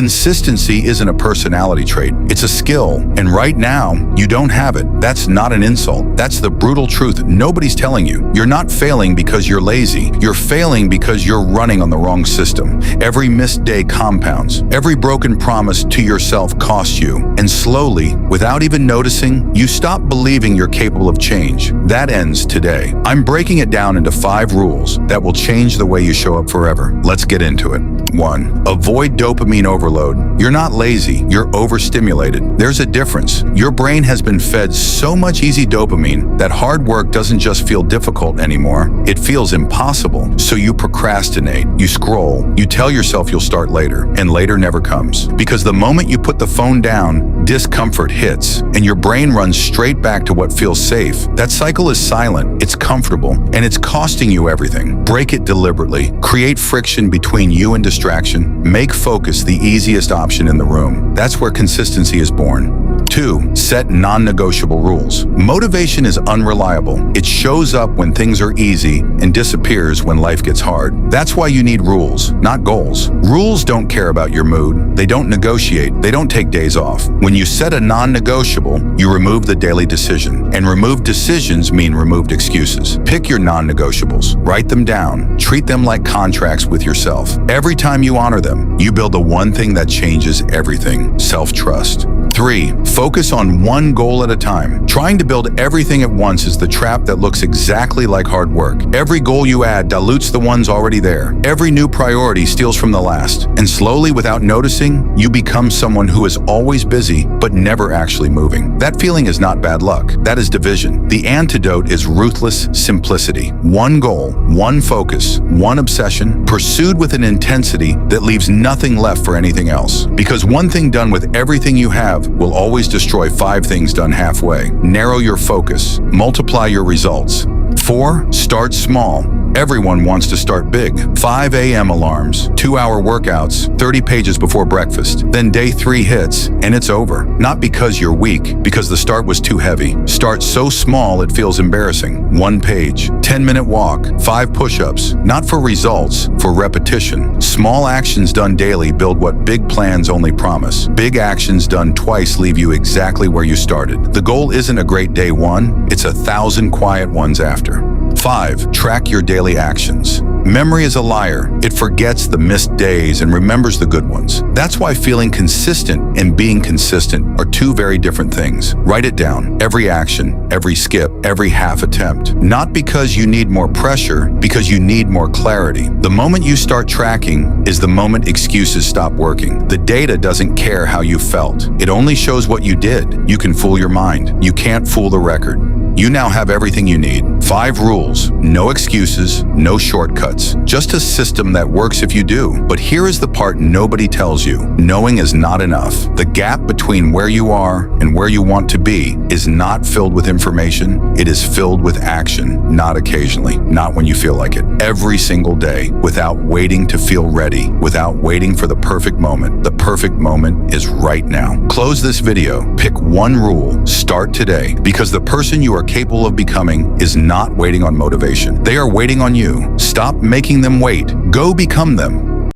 Consistency isn't a personality trait, it's a skill. And right now, you don't have it. That's not an insult. That's the brutal truth nobody's telling you. You're not failing because you're lazy. You're failing because you're running on the wrong system. Every missed day compounds. Every broken promise to yourself costs you. And slowly, without even noticing, you stop believing you're capable of change. That ends today. I'm breaking it down into 5 rules that will change the way you show up forever. Let's get into it. 1. Avoid dopamine overload. You're not lazy, you're overstimulated. There's a difference. Your brain has been fed so much easy dopamine that hard work doesn't just feel difficult anymore, it feels impossible. So you procrastinate, you scroll, you tell yourself you'll start later, and later never comes. Because the moment you put the phone down, discomfort hits, and your brain runs straight back to what feels safe. That cycle is silent, it's comfortable, and it's costing you everything. Break it deliberately. Create friction between you and distraction. Make focus the easiest option in the room. That's where consistency is born. 2. Set non-negotiable rules. Motivation is unreliable. It shows up when things are easy and disappears when life gets hard. That's why you need rules, not goals. Rules don't care about your mood. They don't negotiate. They don't take days off. When you set a non-negotiable, you remove the daily decision. And removed decisions mean removed excuses. Pick your non-negotiables. Write them down. Treat them like contracts with yourself. Every time you honor them, you build the one thing that changes everything: self-trust. 3. Focus on one goal at a time. Trying to build everything at once is the trap that looks exactly like hard work. Every goal you add dilutes the ones already there. Every new priority steals from the last. And slowly, without noticing, you become someone who is always busy but never actually moving. That feeling is not bad luck. That is division. The antidote is ruthless simplicity. One goal, one focus, one obsession, pursued with an intensity that leaves nothing left for anything else. Because one thing done with everything you have will always destroy 5 things done halfway. Narrow your focus. Multiply your results. 4. Start small. Everyone wants to start big. 5 a.m. alarms, 2-hour workouts, 30 pages before breakfast. Then day 3 hits, and it's over. Not because you're weak, because the start was too heavy. Start so small it feels embarrassing. 1 page, 10-minute walk, 5 push-ups. Not for results, for repetition. Small actions done daily build what big plans only promise. Big actions done twice leave you exactly where you started. The goal isn't a great day 1, it's 1,000 quiet ones after. 5. Track your daily actions. Memory is a liar. It forgets the missed days and remembers the good ones. That's why feeling consistent and being consistent are 2 very different things. Write it down. Every action, every skip, every half attempt. Not because you need more pressure, because you need more clarity. The moment you start tracking is the moment excuses stop working. The data doesn't care how you felt. It only shows what you did. You can fool your mind. You can't fool the record. You now have everything you need. 5 rules, no excuses, no shortcuts. Just a system that works if you do. But here is the part nobody tells you. Knowing is not enough. The gap between where you are and where you want to be is not filled with information. It is filled with action, not occasionally, not when you feel like it. Every single day, without waiting to feel ready, without waiting for the perfect moment. The perfect moment is right now. Close this video, pick 1 rule, start today, because the person you are capable of becoming is not waiting on motivation. They are waiting on you. Stop making them wait. Go become them.